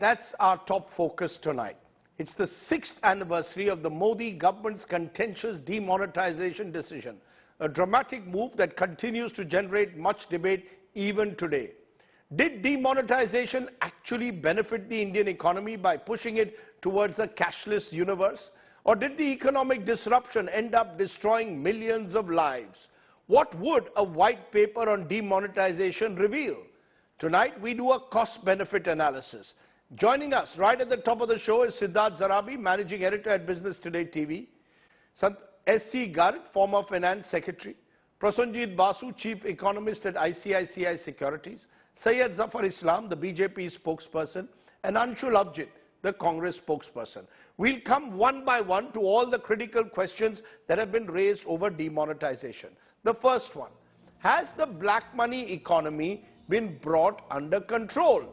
that's our top focus tonight. It's the 6th anniversary of the Modi government's contentious demonetization decision, a dramatic move that continues to generate much debate even today. Did demonetization actually benefit the Indian economy by pushing it towards a cashless universe? Or did the economic disruption end up destroying millions of lives? What would a white paper on demonetization reveal? Tonight, we do a cost-benefit analysis. Joining us right at the top of the show is Siddharth Zarabi, Managing Editor at Business Today TV. S.C. Garg, former Finance Secretary. Prasenjit Basu, Chief Economist at ICICI Securities. Syed Zafar Islam, the BJP spokesperson. And Anshul Abjit, the Congress spokesperson. We'll come one by one to all the critical questions that have been raised over demonetization. The first one, has the black money economy been brought under control?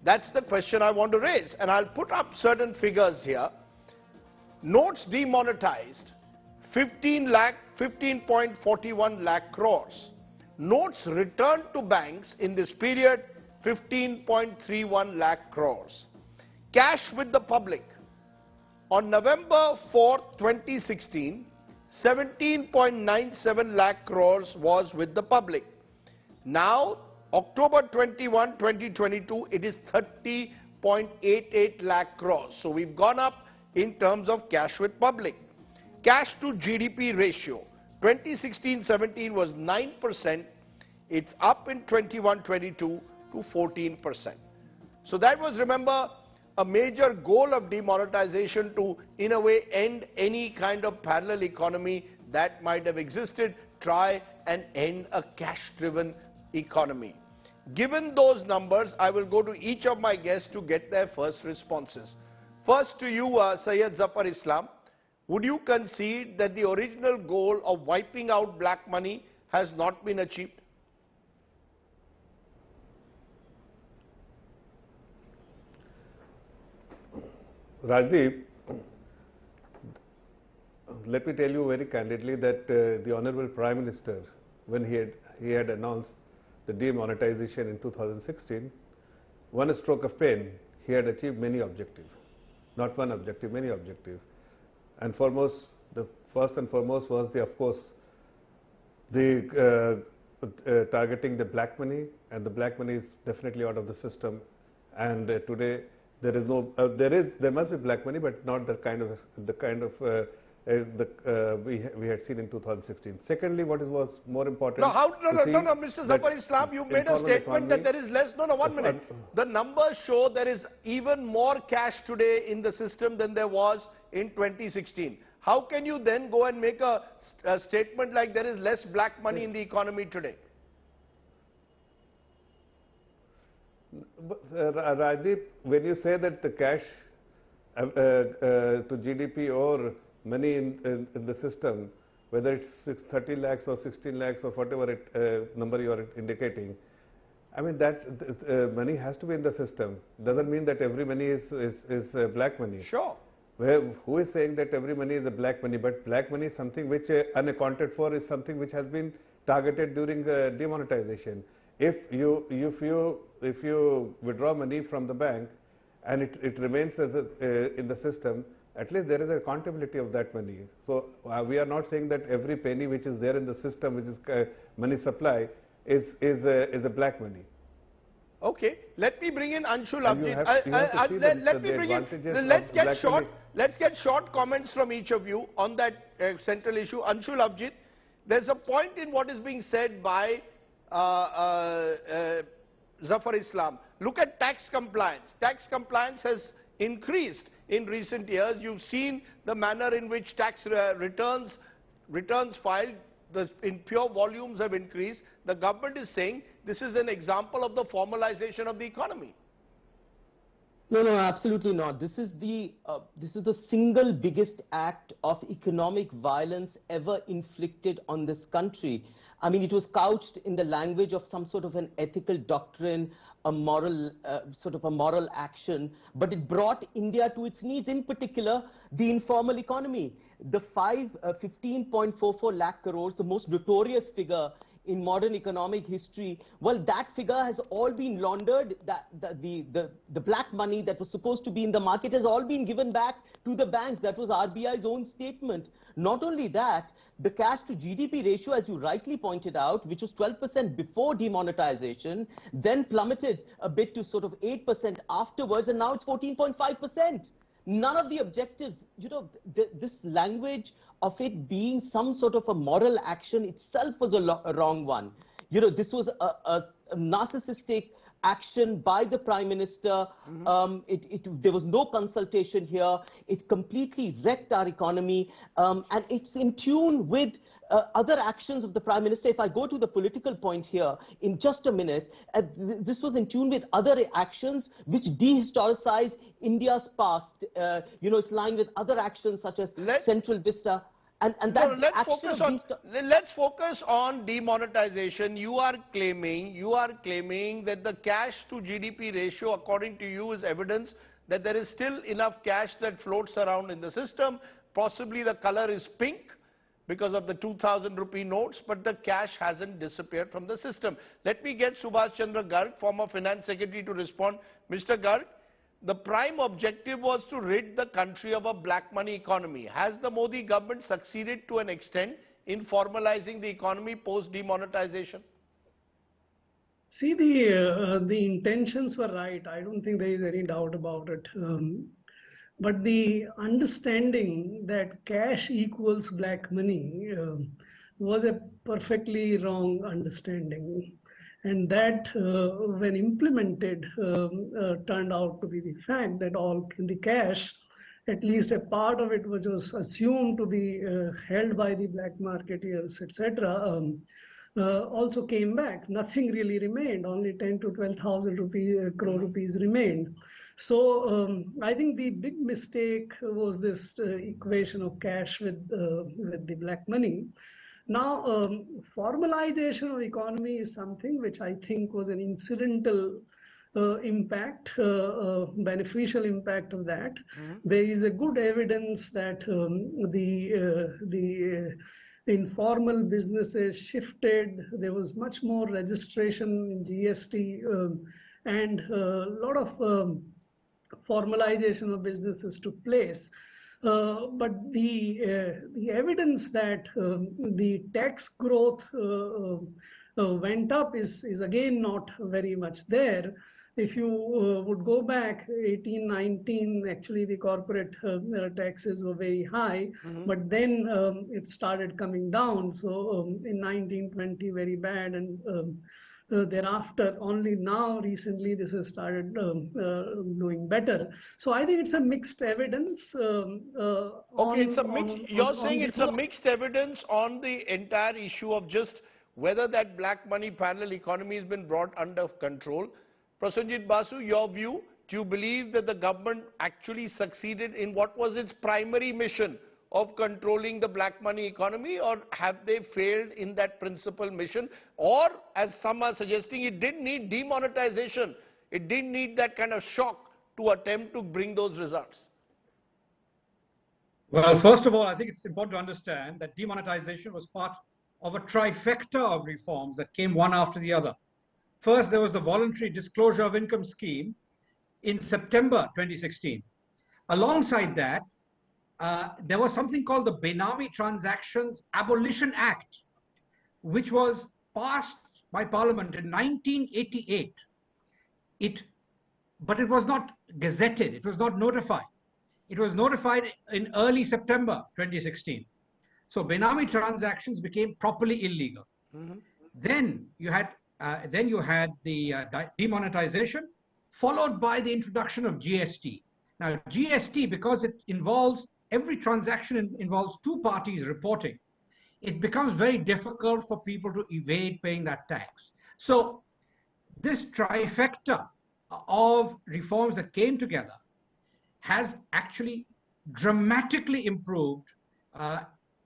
That's the question I want to raise, and I'll put up certain figures here. Notes demonetized, 15.41 lakh crores. Notes returned to banks in this period, 15.31 lakh crores. Cash with the public. On November 4, 2016, 17.97 lakh crores was with the public. Now, October 21, 2022, it is 30.88 lakh crores. So we've gone up in terms of cash with public. Cash to GDP ratio, 2016-17 was 9%. It's up in 21-22 to 14%. So that was, remember, a major goal of demonetization to, in a way, end any kind of parallel economy that might have existed, try and end a cash-driven economy. Given those numbers, I will go to each of my guests to get their first responses. First to you, Syed Zafar Islam. Would you concede that the original goal of wiping out black money has not been achieved? Rajdeep, let me tell you very candidly that the Honorable Prime Minister, when he had announced the demonetization in 2016, one stroke of pen, he had achieved many objectives. Not one objective, many objectives. And the first and foremost was, of course, the targeting the black money, and the black money is definitely out of the system. And today, there is no, there must be black money, but not the kind of we had seen in 2016. Secondly, what was more important? No, Mr. Zafar Islam, you made a statement that there is less. No, 1 minute. The numbers show there is even more cash today in the system than there was in 2016. How can you then go and make a statement like there is less black money in the economy today? Rajdeep, when you say that the cash to GDP or money in the system, whether it's 30 lakhs or 16 lakhs or whatever number you are indicating, I mean that money has to be in the system. Doesn't mean that every money is black money. Sure. Who is saying that every money is a black money? But black money is something which unaccounted for, is something which has been targeted during demonetization. If you withdraw money from the bank and it remains as in the system, at least there is accountability of that money. So we are not saying that every penny which is there in the system, which is money supply, is a black money. Okay, let me bring in Anshul Abjit. Let me bring in. Let's get short comments from each of you on that central issue. Anshul Abjit, there's a point in what is being said by Zafar Islam. Look at tax compliance. Tax compliance has increased in recent years. You've seen the manner in which tax returns filed in pure volumes have increased. The government is saying this is an example of the formalization of the economy. No, absolutely not. This is the single biggest act of economic violence ever inflicted on this country. I mean, it was couched in the language of some sort of an ethical doctrine, a moral, sort of a moral action, but it brought India to its knees, in particular, the informal economy. The 15.44 lakh crores, the most notorious figure in modern economic history, well, that figure has all been laundered. The black money that was supposed to be in the market has all been given back to the banks. That was RBI's own statement. Not only that, the cash to GDP ratio, as you rightly pointed out, which was 12% before demonetization, then plummeted a bit to sort of 8% afterwards, and now it's 14.5%. None of the objectives, you know, this language of it being some sort of a moral action itself was a wrong one. You know, this was a narcissistic action by the Prime Minister. There was no consultation here. It completely wrecked our economy, and it's in tune with other actions of the Prime Minister. If I go to the political point here in just a minute, this was in tune with other actions which dehistoricize India's past. You know, it's lying with other actions such as Central Vista. Let's focus on demonetization. You are claiming that the cash to GDP ratio, according to you, is evidence that there is still enough cash that floats around in the system. Possibly the color is pink because of the 2,000 rupee notes, but the cash hasn't disappeared from the system. Let me get Subhash Chandra Garg, former Finance Secretary, to respond. Mr. Garg, the prime objective was to rid the country of a black money economy. Has the Modi government succeeded to an extent in formalizing the economy post-demonetization? See, the intentions were right. I don't think there is any doubt about it. But the understanding that cash equals black money was a perfectly wrong understanding. And that, when implemented, turned out to be the fact that all the cash, at least a part of it, which was assumed to be held by the black marketeers, etc., also came back. Nothing really remained. Only 10 to 12,000 crore rupees remained. So I think the big mistake was this equation of cash with the black money. Now, formalization of economy is something which I think was an incidental impact, beneficial impact of that. There is a good evidence that the informal businesses shifted. There was much more registration in GST and a lot of formalization of businesses took place. But the evidence that the tax growth went up is again not very much there. If you would go back 18, 19, actually the corporate taxes were very high, but then it started coming down. So in 19, 20, very bad, and thereafter, only now recently this has started doing better. So I think it's a mixed evidence. Okay, it's a mixed. You're saying it's a mixed evidence on the entire issue of just whether that black money parallel economy has been brought under control. Prasenjit Basu, your view? Do you believe that the government actually succeeded in what was its primary mission of controlling the black money economy, or have they failed in that principal mission? Or, as some are suggesting, it didn't need demonetization. It didn't need that kind of shock to attempt to bring those results. Well, first of all, I think it's important to understand that demonetization was part of a trifecta of reforms that came one after the other. First, there was the voluntary disclosure of income scheme in September 2016. Alongside that, there was something called the Benami Transactions Abolition Act, which was passed by Parliament in 1988. But it was not gazetted, it was not notified. It was notified in early September 2016. So Benami transactions became properly illegal. Then you had the demonetization, followed by the introduction of GST. Now GST, because it involves, every transaction involves two parties reporting, it becomes very difficult for people to evade paying that tax. So this trifecta of reforms that came together has actually dramatically improved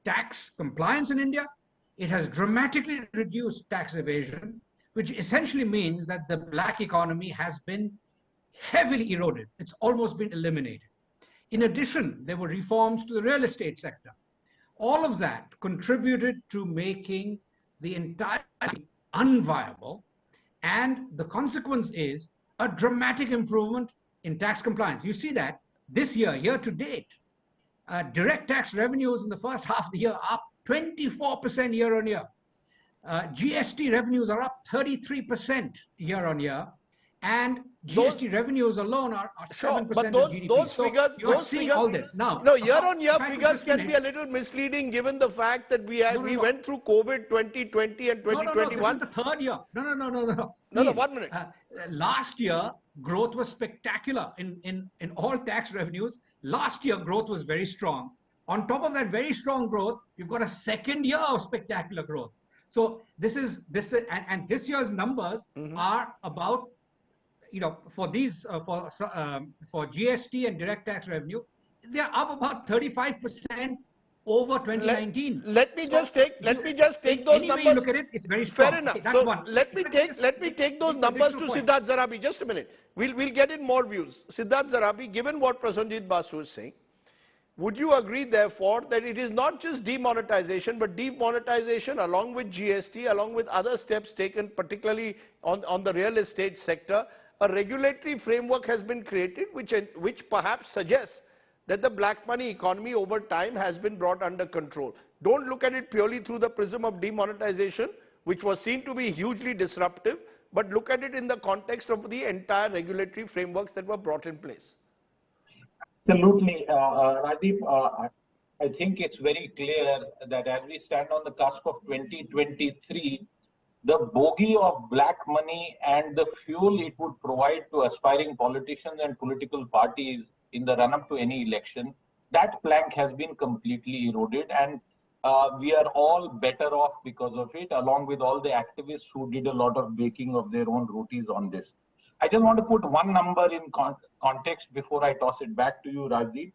tax compliance in India. It has dramatically reduced tax evasion, which essentially means that the black economy has been heavily eroded. It's almost been eliminated. In addition, there were reforms to the real estate sector. All of that contributed to making the entire unviable, and the consequence is a dramatic improvement in tax compliance. You see that this year to date, direct tax revenues in the first half of the year are up 24% year on year. GST revenues are up 33% year on year, and GST revenues alone are 7% but of GDP. those figures, you're seeing all this now. No, year-on-year figures can be a little misleading given the fact that we went through COVID 2020 and 2021. No, this is the third year. No. No, 1 minute. Last year, growth was spectacular in all tax revenues. Last year, growth was very strong. On top of that very strong growth, you've got a second year of spectacular growth. So this year's numbers are about, for these for GST and direct tax revenue, they are up about 35% over 2019. Let me just take those anyway numbers. You look at it, it's very strong. Fair enough. Okay, that's so one. let me take those numbers to Siddharth Zarabi. Just a minute. We'll get in more views. Siddharth Zarabi, given what Prasenjit Basu is saying, would you agree, therefore, that it is not just demonetization, but demonetization along with GST, along with other steps taken, particularly on the real estate sector, a regulatory framework has been created which perhaps suggests that the black money economy over time has been brought under control? Don't look at it purely through the prism of demonetization, which was seen to be hugely disruptive, but look at it in the context of the entire regulatory frameworks that were brought in place. Absolutely, Rajdeep. I think it's very clear that as we stand on the cusp of 2023, the bogey of black money and the fuel it would provide to aspiring politicians and political parties in the run-up to any election, that plank has been completely eroded, and we are all better off because of it, along with all the activists who did a lot of baking of their own rotis on this. I just want to put one number in context before I toss it back to you, Rajdeep.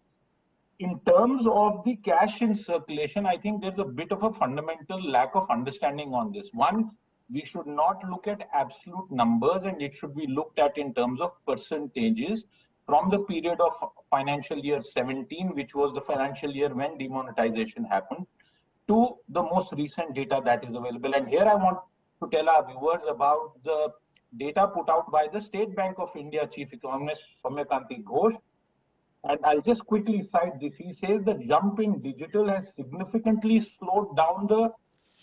In terms of the cash in circulation, I think there's a bit of a fundamental lack of understanding on this. One, we should not look at absolute numbers, and it should be looked at in terms of percentages from the period of financial year 17, which was the financial year when demonetization happened, to the most recent data that is available. And here I want to tell our viewers about the data put out by the State Bank of India Chief Economist Soumyakanti Ghosh. And I'll just quickly cite this. He says the jump in digital has significantly slowed down the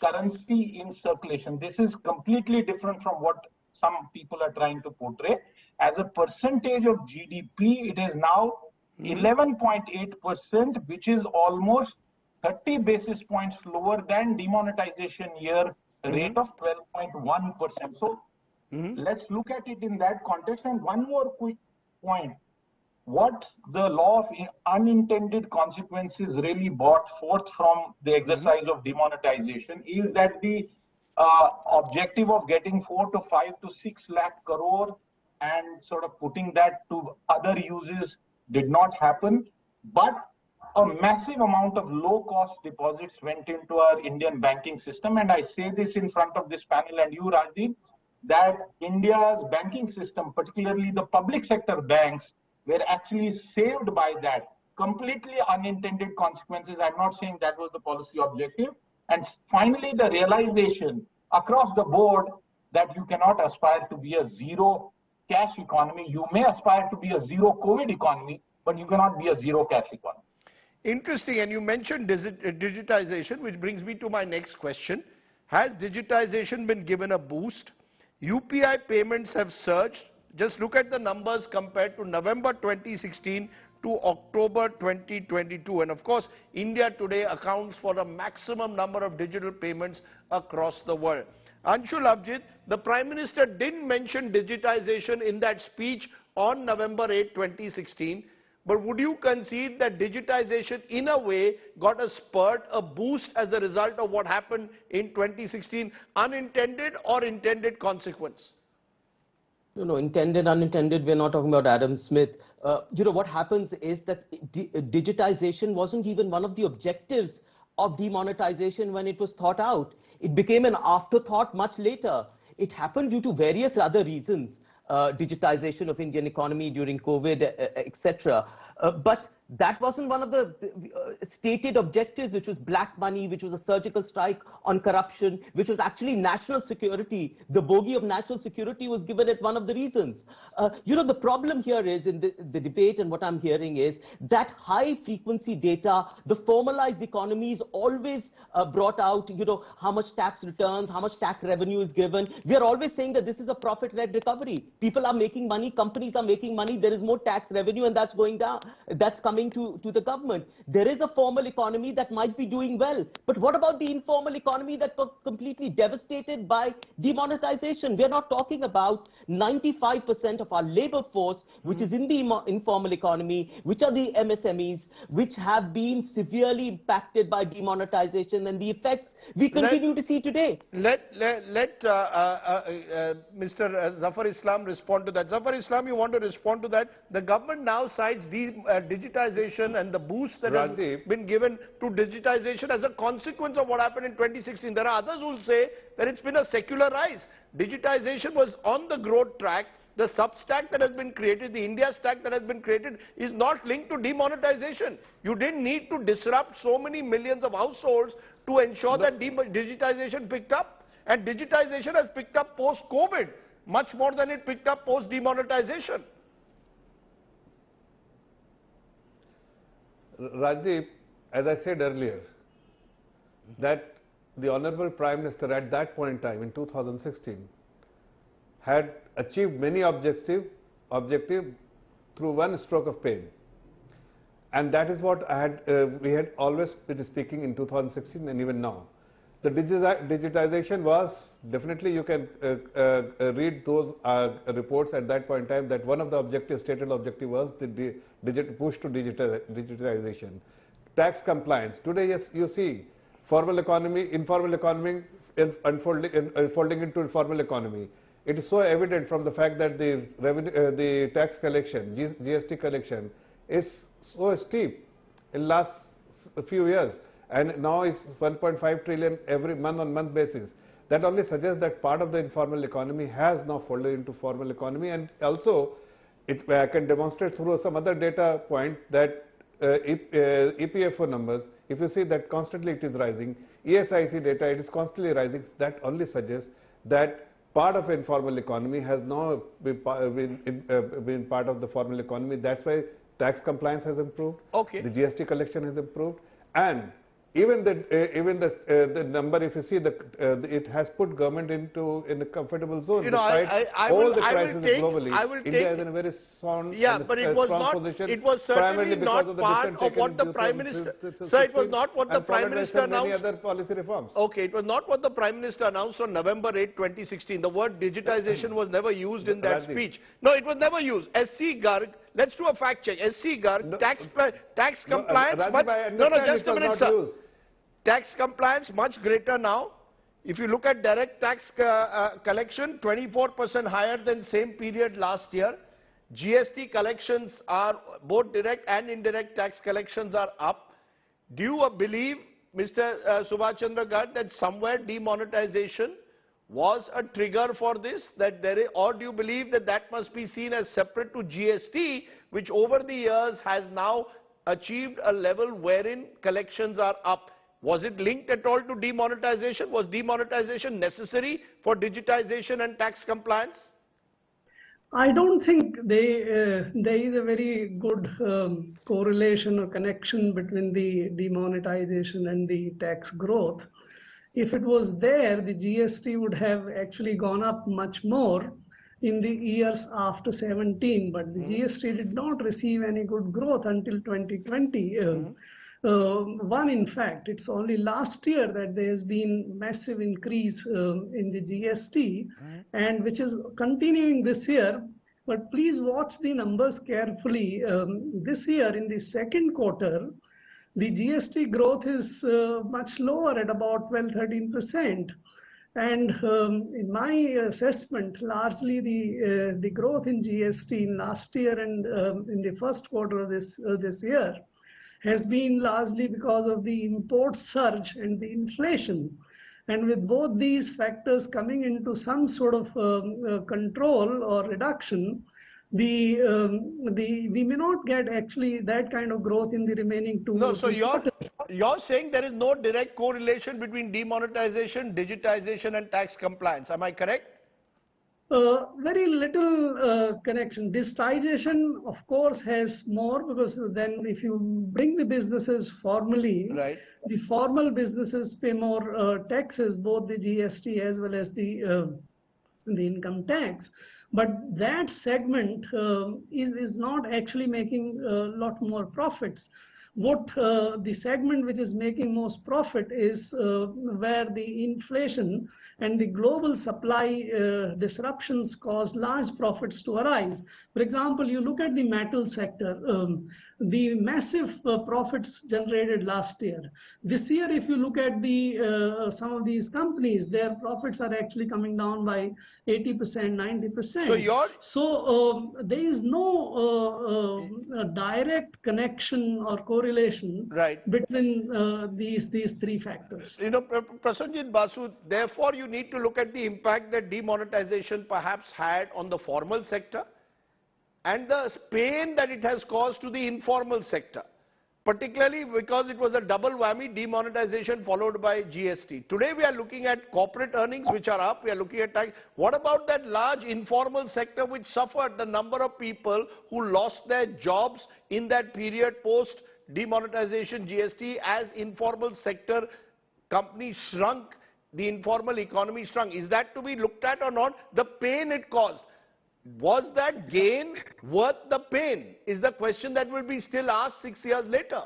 currency in circulation. This is completely different from what some people are trying to portray. As a percentage of GDP, it is now 11.8%, which is almost 30 basis points lower than demonetization year rate of 12.1%. So let's look at it in that context. And one more quick point. What the law of unintended consequences really brought forth from the exercise of demonetization is that the objective of getting 4 to 5 to 6 lakh crore and sort of putting that to other uses did not happen, but a massive amount of low-cost deposits went into our Indian banking system. And I say this in front of this panel and you, Rajdeep, that India's banking system, particularly the public sector banks, were actually saved by that. Completely unintended consequences. I'm not saying that was the policy objective. And finally, the realization across the board that you cannot aspire to be a zero cash economy. You may aspire to be a zero COVID economy, but you cannot be a zero cash economy. Interesting, and you mentioned digitization, which brings me to my next question. Has digitization been given a boost? UPI payments have surged. Just look at the numbers compared to November 2016 to October 2022. And of course, India today accounts for the maximum number of digital payments across the world. Anshul Abhijit, the Prime Minister didn't mention digitization in that speech on November 8, 2016. But would you concede that digitization in a way got a spurt, a boost as a result of what happened in 2016, unintended or intended consequence? No, intended, unintended, we're not talking about Adam Smith. What happens is that digitization wasn't even one of the objectives of demonetization when it was thought out. It became an afterthought much later. It happened due to various other reasons. Digitization of Indian economy during COVID, etc. But that wasn't one of the stated objectives, which was black money, which was a surgical strike on corruption, which was actually national security. The bogey of national security was given at one of the reasons. You know, the problem here is in the debate, and what I'm hearing is that high frequency data, the formalized economy is always brought out, you know, how much tax returns, how much tax revenue is given. We are always saying that this is a profit-led recovery. People are making money, companies are making money, there is more tax revenue, and that's going down, that's coming to the government. There is a formal economy that might be doing well, but what about the informal economy that got completely devastated by demonetization? We are not talking about 95% of our labor force, which is in the informal economy, which are the MSMEs, which have been severely impacted by demonetization and the effects we continue to see today. Let Mr. Zafar Islam respond to that. Zafar Islam, you want to respond to that? The government now cites digitization and the boost that has been given to digitization as a consequence of what happened in 2016. There are others who will say that it's been a secular rise. Digitization was on the growth track. The sub-stack that has been created, the India stack that has been created, is not linked to demonetization. You didn't need to disrupt so many millions of households to ensure that digitization picked up. And digitization has picked up post-COVID, much more than it picked up post-demonetization. Rajdeep, as I said earlier, that the Honorable Prime Minister at that point in time, in 2016, had achieved many objectives through one stroke of pen. And that is what we had always been speaking in 2016 and even now. The digitization was, definitely you can read those reports at that point in time, that one of the objectives, stated objective, was the push to digitization. Tax compliance. Today, yes, you see formal economy, informal economy unfolding into informal economy. It is so evident from the fact that the revenue, the tax collection, GST collection, is so steep in last few years, and now it's 1.5 trillion every month-on-month basis. That only suggests that part of the informal economy has now folded into formal economy, and also it can demonstrate through some other data point that EPFO numbers, if you see that constantly it is rising, ESIC data, it is constantly rising. That only suggests that part of informal economy has now been part of the formal economy. That's why tax compliance has improved. Okay. The GST collection has improved, and even the number, if you see it has put government in a comfortable zone. You know, despite all the crises globally, India is in a very sound, but it was not. Position, it was certainly not part of what the Prime Minister. Sir, it was not what the Prime Minister announced. Many other policy reforms. Okay, it was not what the Prime Minister announced on November 8, 2016. The word digitization was never used in that speech. No, it was never used. SC Garg. Let's do a fact check. SC Garg, tax compliance. Just a minute, sir. Tax compliance much greater now. If you look at direct tax collection, 24% higher than same period last year. GST collections are, both direct and indirect tax collections are up. Do you believe, Mr. Subhash Chandra Garg, that somewhere demonetization was a trigger for this, or do you believe that that must be seen as separate to GST, which over the years has now achieved a level wherein collections are up? Was it linked at all to demonetization? Was demonetization necessary for digitization and tax compliance? I don't think there is a very good correlation or connection between the demonetization and the tax growth. If it was there, the GST would have actually gone up much more in the years after 17, but the GST did not receive any good growth until 2020. In fact, it's only last year that there has been massive increase in the GST, and which is continuing this year. But please watch the numbers carefully. This year, in the second quarter, the GST growth is much lower at about 12–13%. And in my assessment, largely the growth in GST in last year and in the first quarter of this year has been largely because of the import surge and the inflation. And with both these factors coming into some sort of control or reduction, we may not get actually that kind of growth in the remaining two. No, so quarters. you're saying there is no direct correlation between demonetization, digitization, and tax compliance. Am I correct? Very little connection. Digitization, of course, has more, because then if you bring the businesses formally, right, the formal businesses pay more taxes, both the GST as well as the income tax. But that segment is not actually making a lot more profits. What the segment which is making most profit is where the inflation and the global supply disruptions cause large profits to arise. For example, you look at the metal sector, the massive profits generated last year. This year, if you look at the some of these companies, their profits are actually coming down by 80%, 90%. So there is no direct connection or correlation between these three factors. You know, Prasenjit Basu, therefore you need to look at the impact that demonetization perhaps had on the formal sector and the pain that it has caused to the informal sector, particularly because it was a double whammy, demonetization followed by GST. Today we are looking at corporate earnings which are up, we are looking at tax. What about that large informal sector which suffered, the number of people who lost their jobs in that period post demonetization GST as informal sector companies shrunk, the informal economy shrunk? Is that to be looked at or not? The pain it caused. Was that gain worth the pain? Is the question that will be still asked 6 years later.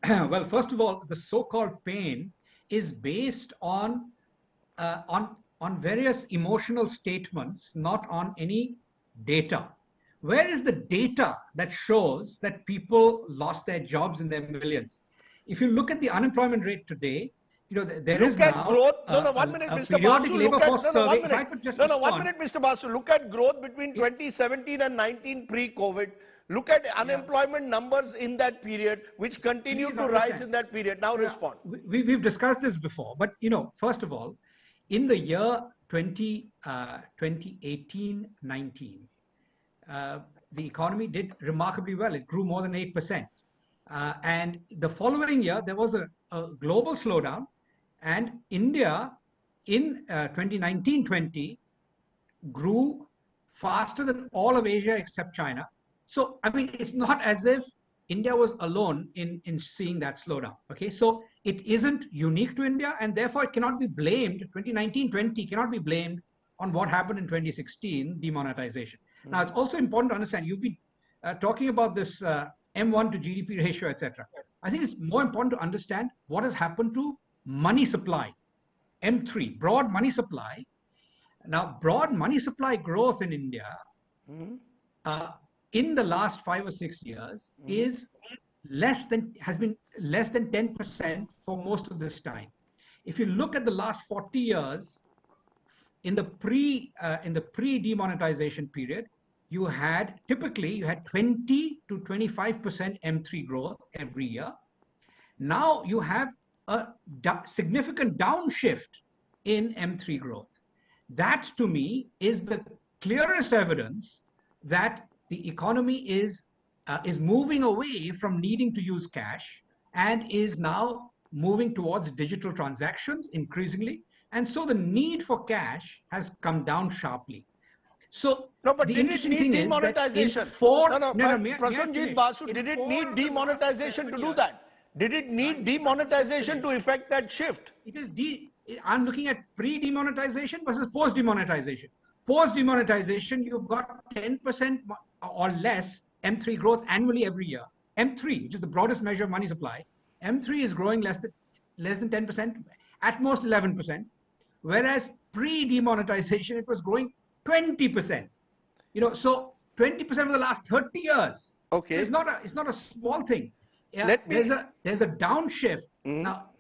Well, first of all, the so-called pain is based on various emotional statements, not on any data. Where is the data that shows that people lost their jobs in their millions? If you look at the unemployment rate today, you know, there is now growth. No, 1 minute, Mr. Basu. Labor force survey. 1 minute, Mr. Basu. Look at growth between 2017 and 19 pre-COVID. Look at unemployment numbers in that period, which continue to rise in that period. Now respond. We've discussed this before, but you know, first of all, in the year 2018-19, the economy did remarkably well. It grew more than 8%. And the following year, there was a global slowdown. And India in 2019-20 grew faster than all of Asia except China. So, I mean, it's not as if India was alone in seeing that slowdown. Okay, so it isn't unique to India, and therefore it cannot be blamed. 2019-20 cannot be blamed on what happened in 2016, demonetization. Now, it's also important to understand, you've been talking about this M1 to GDP ratio, etc. I think it's more important to understand what has happened to money supply, M3, broad money supply. Now, broad money supply growth in India in the last 5 or 6 years is has been less than 10% for most of this time. If you look at the last 40 years, in the pre-demonetization period, you had 20 to 25% M3 growth every year. Now you have a significant downshift in M3 growth. That, to me, is the clearest evidence that the economy is moving away from needing to use cash and is now moving towards digital transactions increasingly. And so the need for cash has come down sharply. So no, but did it need demonetization? Prasenjit Basu, did it need demonetization to do that? Did it need demonetization to effect that shift? It is I'm looking at pre-demonetization versus post-demonetization. Post-demonetization, you've got 10% or less M3 growth annually every year. M3, which is the broadest measure of money supply, M3 is growing less than 10%, at most 11%. Whereas pre-demonetization, it was growing 20%. You know, so 20% for the last 30 years. Okay. It's not a small thing. Yeah, there's a downshift now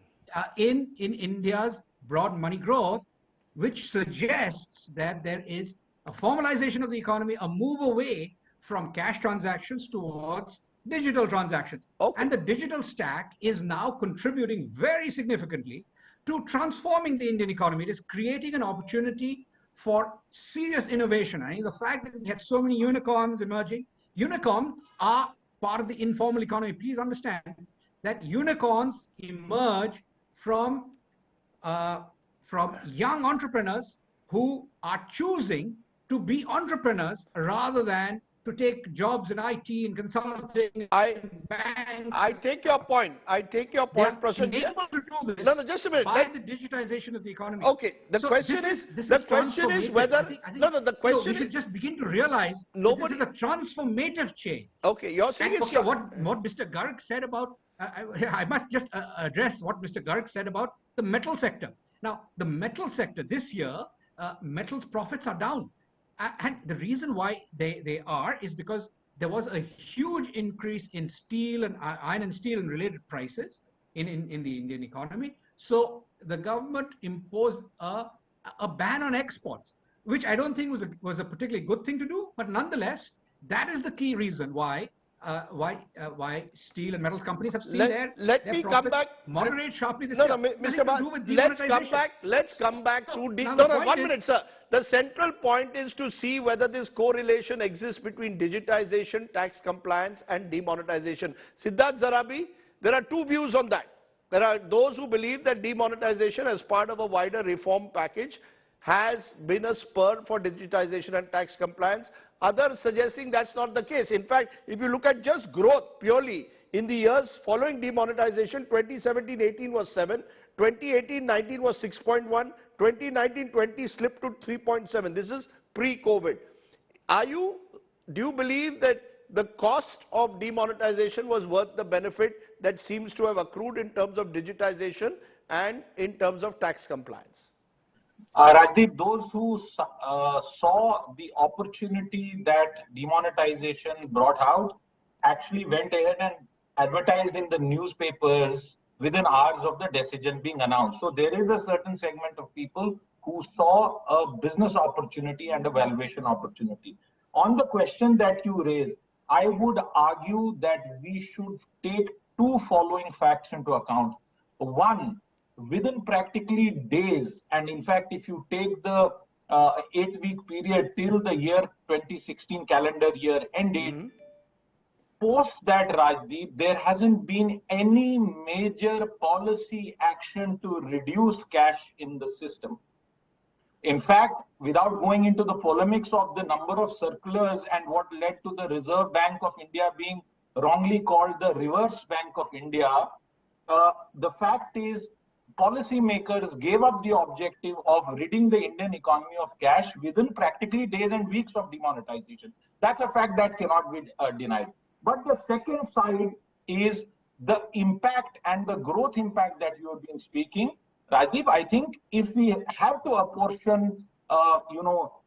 in India's broad money growth, which suggests that there is a formalization of the economy, a move away from cash transactions towards digital transactions. Okay. And the digital stack is now contributing very significantly to transforming the Indian economy. It is creating an opportunity for serious innovation. I mean, the fact that we had so many unicorns emerging, unicorns are part of the informal economy. Please understand that unicorns emerge from young entrepreneurs who are choosing to be entrepreneurs rather than to take jobs in IT and consulting and banks. I take your point. I take your point, They are able to do this No, just a minute. by the digitization of the economy. Okay, the question is whether the question we should just begin to realize nobody, that this is a transformative change. Okay, you're saying and it's what Mr. Garg said about I must just address what Mr. Garg said about the metal sector. Now, the metal sector this year, metals profits are down. And the reason why they are is because there was a huge increase in steel and iron and steel and related prices in the Indian economy. So the government imposed a ban on exports, which I don't think was a particularly good thing to do. But nonetheless, that is the key reason why steel and metals companies have seen their profits moderate sharply this year. Mr. Let's come back to 1 minute, sir. The central point is to see whether this correlation exists between digitization, tax compliance and demonetization. Siddharth Zarabi, there are two views on that. There are those who believe that demonetization as part of a wider reform package has been a spur for digitization and tax compliance. Others suggesting that's not the case. In fact, if you look at just growth purely in the years following demonetization, 2017-18 was 7, 2018-19 was 6.1, 2019-20 slipped to 3.7. This is pre-COVID. Do you believe that the cost of demonetization was worth the benefit that seems to have accrued in terms of digitization and in terms of tax compliance? Rajdeep, those who saw the opportunity that demonetization brought out actually went ahead and advertised in the newspapers within hours of the decision being announced. So there is a certain segment of people who saw a business opportunity and a valuation opportunity. On the question that you raised, I would argue that we should take two following facts into account. One, within practically days, and in fact, if you take the 8-week period till the year 2016 calendar year ended, post that, Rajdeep, there hasn't been any major policy action to reduce cash in the system. In fact, without going into the polemics of the number of circulars and what led to the Reserve Bank of India being wrongly called the Reverse Bank of India, the fact is policymakers gave up the objective of ridding the Indian economy of cash within practically days and weeks of demonetization. That's a fact that cannot be denied. But the second side is the impact and the growth impact that you have been speaking. Rajdeep, I think if we have to apportion,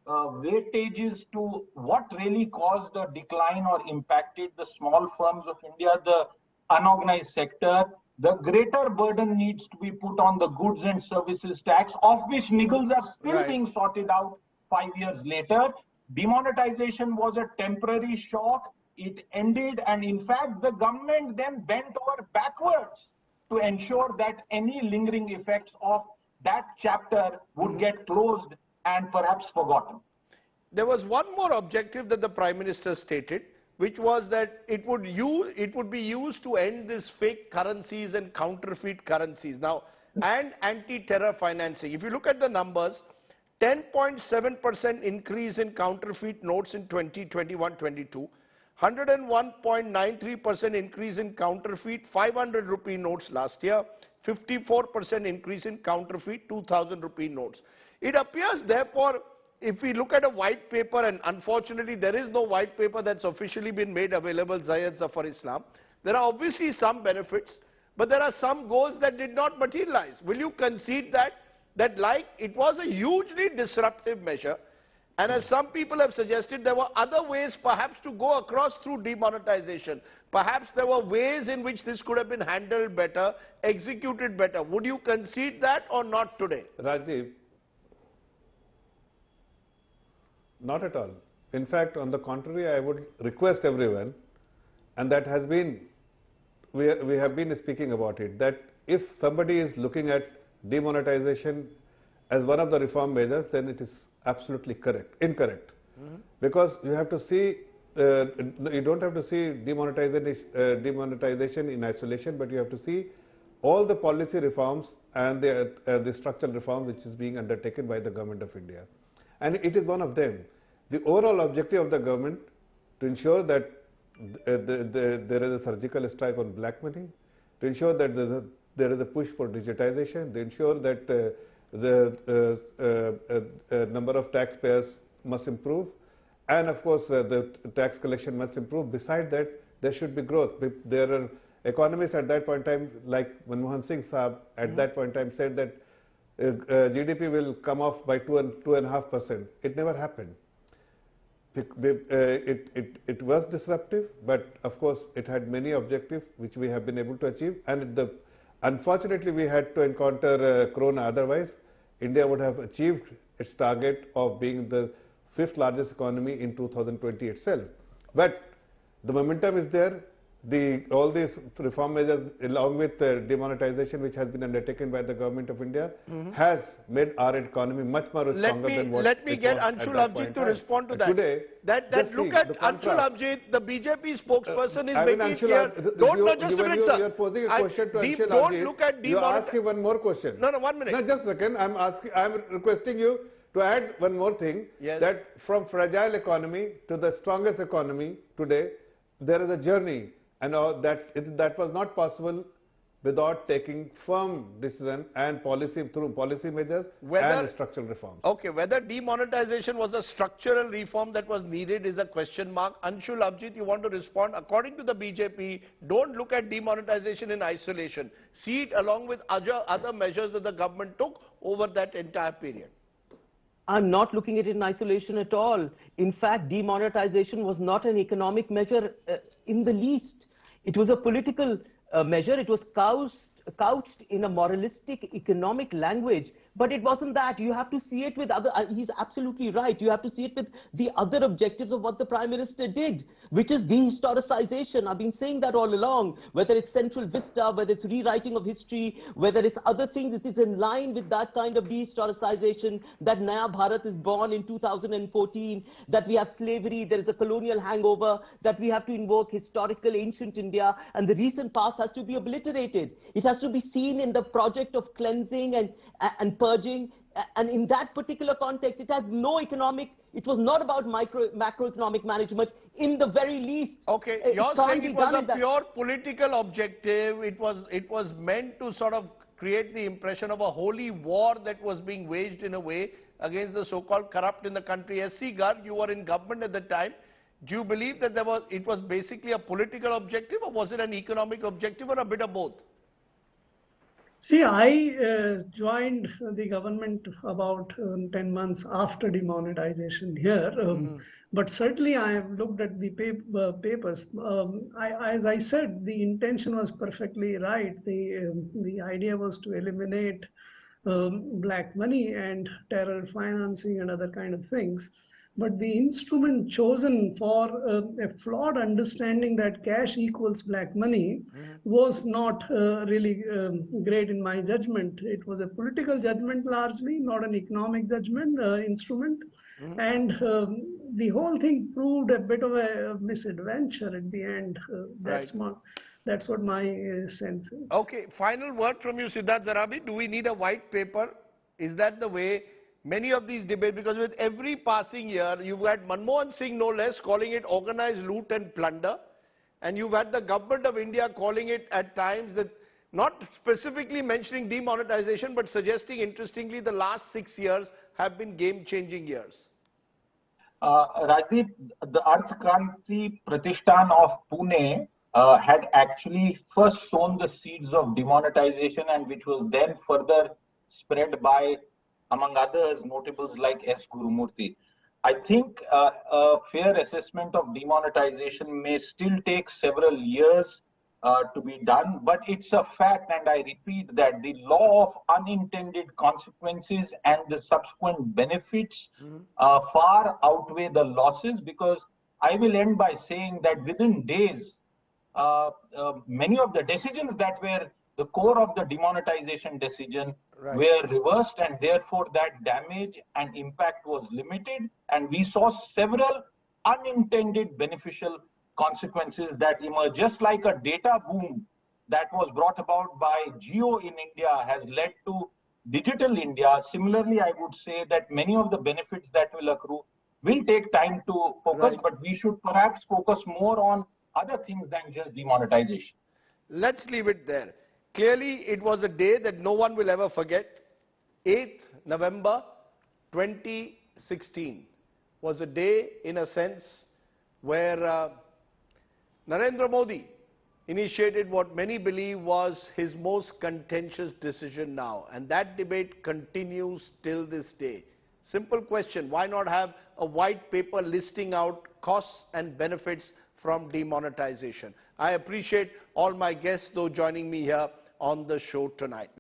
weightages to what really caused the decline or impacted the small firms of India, the unorganized sector, the greater burden needs to be put on the goods and services tax, of which niggles are still being sorted out 5 years later. Demonetization was a temporary shock. It ended, and in fact, the government then bent over backwards to ensure that any lingering effects of that chapter would get closed and perhaps forgotten. There was one more objective that the Prime Minister stated, which was that it would be used to end this fake currencies and counterfeit currencies. Now, and anti-terror financing. If you look at the numbers, 10.7% increase in counterfeit notes in 2021-22, 101.93% increase in counterfeit 500 rupee notes last year, 54% increase in counterfeit 2000 rupee notes. It appears, therefore, if we look at a white paper, and unfortunately there is no white paper that's officially been made available, Zayed Zafar Islam, there are obviously some benefits, but there are some goals that did not materialize. Will you concede that like it was a hugely disruptive measure, and as some people have suggested, there were other ways perhaps to go across through demonetization. Perhaps there were ways in which this could have been handled better, executed better. Would you concede that or not today? Rajdeep, not at all. In fact, on the contrary, I would request everyone, and that has been, we have been speaking about it, that if somebody is looking at demonetization as one of the reform measures, then it is absolutely incorrect. Because you have to see, you don't have to see demonetization in isolation, but you have to see all the policy reforms and the structural reforms which is being undertaken by the government of India. And it is one of them. The overall objective of the government to ensure that there is a surgical strike on black money, to ensure that there is a push for digitization, to ensure that the number of taxpayers must improve, and of course the tax collection must improve. Besides that, there should be growth. There are economists at that point in time, like Manmohan Singh Saab at that point in time said that GDP will come off by 2.5%. It never happened. It was disruptive, but of course it had many objectives which we have been able to achieve, and unfortunately we had to encounter Corona. Otherwise, India would have achieved its target of being the 5th largest economy in 2020 itself. But the momentum is there. All these reform measures, along with demonetization, which has been undertaken by the government of India, has made our economy much more stronger than what Let me get Anshul Abhijit to respond to that. Today, look at Anshul Abhijit, the BJP spokesperson is making it clear. Just a minute, sir. You are posing a question to Anshul Don't Abhijit. look at You are asking one more question. No, 1 minute. No, just a second. I'm requesting you to add one more thing. Yes. That from fragile economy to the strongest economy today, there is a journey. And that was not possible without taking firm decision and through policy measures and structural reforms. Okay, whether demonetization was a structural reform that was needed is a question mark. Anshul Abhijit, you want to respond? According to the BJP, don't look at demonetization in isolation. See it along with other measures that the government took over that entire period. I'm not looking at it in isolation at all. In fact, demonetization was not an economic measure in the least. It was a political measure. It was couched in a moralistic economic language. But it wasn't that. You have to see it with other, he's absolutely right. You have to see it with the other objectives of what the Prime Minister did, which is dehistoricization. I've been saying that all along, whether it's central vista, whether it's rewriting of history, whether it's other things, it is in line with that kind of dehistoricization that Naya Bharat is born in 2014, that we have slavery, there is a colonial hangover, that we have to invoke historical ancient India, and the recent past has to be obliterated. It has to be seen in the project of cleansing and purging, and in that particular context, it has no economic, it was not about macroeconomic management in the very least. Okay, you're saying it was a pure political objective. It was meant to sort of create the impression of a holy war that was being waged in a way against the so-called corrupt in the country. S.C. Garg, you were in government at the time. Do you believe that it was basically a political objective, or was it an economic objective, or a bit of both? See, I joined the government about 10 months after demonetization here, but certainly I have looked at the papers. As I said, the intention was perfectly right. The idea was to eliminate black money and terror financing and other kind of things. But the instrument chosen for a flawed understanding that cash equals black money was not really great in my judgment. It was a political judgment largely, not an economic judgment instrument. And the whole thing proved a bit of a misadventure at the end. That's what my sense is. Okay, final word from you, Siddharth Zarabi. Do we need a white paper? Is that the way? Many of these debates, because with every passing year, you've had Manmohan Singh no less calling it organized loot and plunder, and you've had the government of India calling it at times that, not specifically mentioning demonetization, but suggesting, interestingly, the last 6 years have been game-changing years. Rajdeep, the Arth Kranti Pratishthan of Pune had actually first sown the seeds of demonetization, and which was then further spread by, among others, notables like S. Gurumurthy. I think a fair assessment of demonetization may still take several years to be done, but it's a fact, and I repeat that the law of unintended consequences and the subsequent benefits far outweigh the losses, because I will end by saying that within days, many of the decisions that were the core of the demonetization decision Right. were reversed, and therefore that damage and impact was limited, and we saw several unintended beneficial consequences that emerged. Just like a data boom that was brought about by Jio in India has led to digital India, similarly I would say that many of the benefits that will accrue will take time to focus, Right. but we should perhaps focus more on other things than just demonetization. Let's leave it there. Clearly, it was a day that no one will ever forget. 8th November 2016 was a day, in a sense, where Narendra Modi initiated what many believe was his most contentious decision now. And that debate continues till this day. Simple question, why not have a white paper listing out costs and benefits from demonetization? I appreciate all my guests, though, joining me here on the show tonight.